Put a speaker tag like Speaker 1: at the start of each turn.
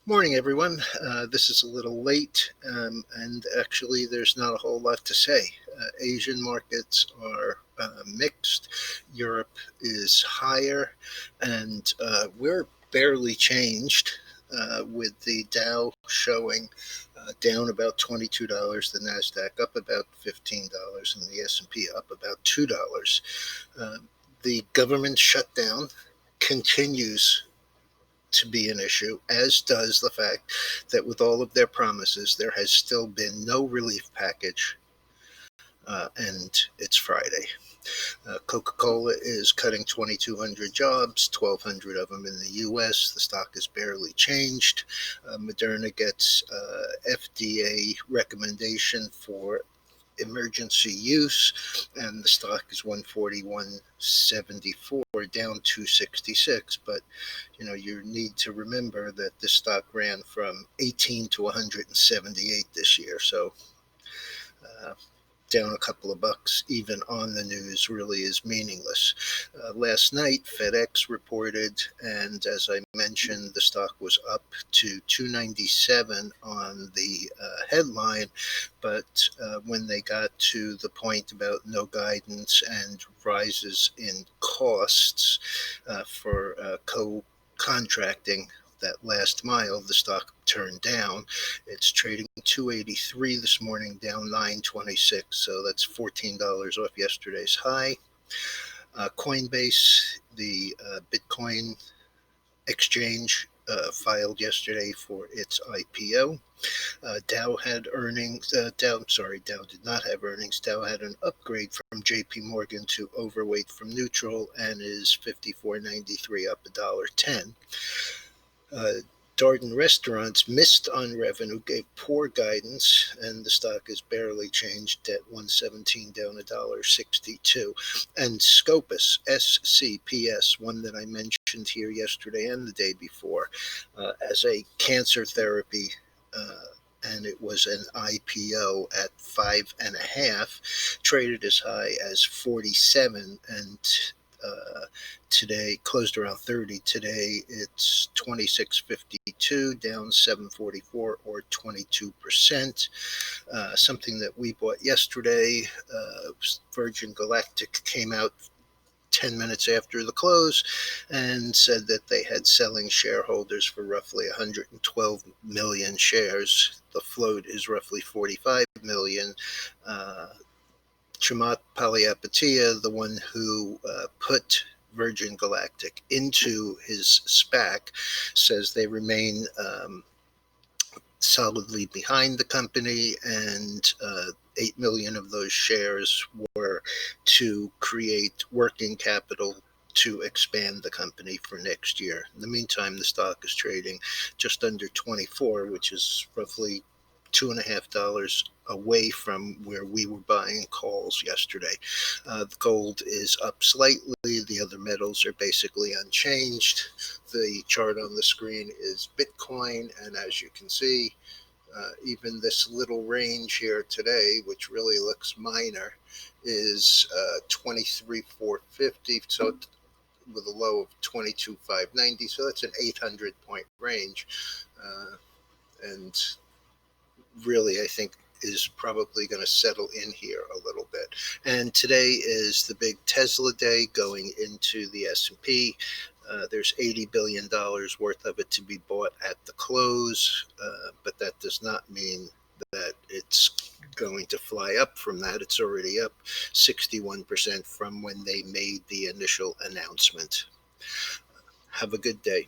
Speaker 1: Morning, everyone. This is a little late, and actually, there's not a whole lot to say. Asian markets are mixed. Europe is higher, and we're barely changed. With the Dow showing down about $22, the Nasdaq up about $15, and the S&P up about $2. Uh, the government shutdown continues to be an issue, as does the fact that with all of their promises, there has still been no relief package, and it's Friday. Coca-Cola is cutting 2,200 jobs, 1,200 of them in the U.S. The stock is barely changed. Moderna gets FDA recommendation for emergency use, and the stock is 141.74, down 266. But you need to remember that this stock ran from 18 to 178 this year, so uh, down a couple of bucks even on the news really is meaningless. Last night, FedEx reported, and as I mentioned, the stock was up to 297 on the headline, but when they got to the point about no guidance and rises in costs for co-contracting that last mile, the stock turned down. It's trading 283 this morning, down 926, so that's $14 off yesterday's high. Coinbase, the Bitcoin exchange, filed yesterday for its IPO. Dow had earnings. Dow did not have earnings. Dow had an upgrade from J.P. Morgan to overweight from neutral and is 54.93, up $1.10. Darden Restaurants missed on revenue, gave poor guidance, and the stock is barely changed at 117, down $1.62. And Scopus, SCPS, one that I mentioned here yesterday and the day before, as a cancer therapy. And it was an IPO at 5.5, traded as high as 47, and today closed around 30. Today it's 26.52, down 7.44, or 22%. Something that we bought yesterday, Virgin Galactic came out 10 minutes after the close and said that they had selling shareholders for roughly 112 million shares. The float is roughly 45 million. Chamath Palihapitiya, the one who put Virgin Galactic into his SPAC, says they remain solidly behind the company, and 8 million of those shares were to create working capital to expand the company for next year. In the meantime, the stock is trading just under 24, which is roughly $2.50 away from where we were buying calls yesterday. The gold is up slightly. The other metals are basically unchanged. The chart on the screen is Bitcoin, and as you can see, even this little range here today, which really looks minor, is 23,450. So with a low of 22,590. So that's an 800 point range. And really, I think is probably going to settle in here a little bit. And today is the big Tesla day, going into the S&P. There's $80 billion worth of it to be bought at the close, but that does not mean that it's going to fly up from that. It's already up 61% from when they made the initial announcement. Have a good day.